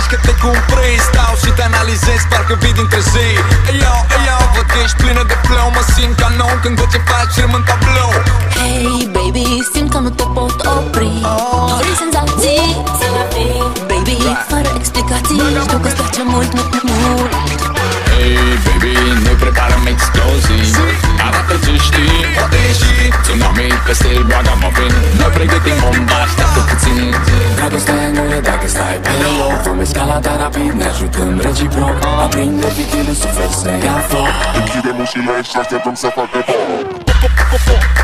zici că te cumprei, stau și te analizez, parcă vii dintre zi. Yo, văd că ești plină de flow, mă simt ca nou când tot ce faci rămân tablou. Hey baby, simt că nu te pot opri. Dorim senzații, baby, fără explicații. Știu că-ți place mult, mult, mult. Hey baby, noi preparăm explozii. Arată ce știi, poate ieși tsunami peste Ragamuffin. Noi pregătim bomba, așteaptă puțin. Dragostea nu e dacă stai pe loc. Vom escalada rapid, ne ajutăm reciproc. Aprinde fitilul, suferi să ia foc. Închidem ușile și așteptăm să facă foc.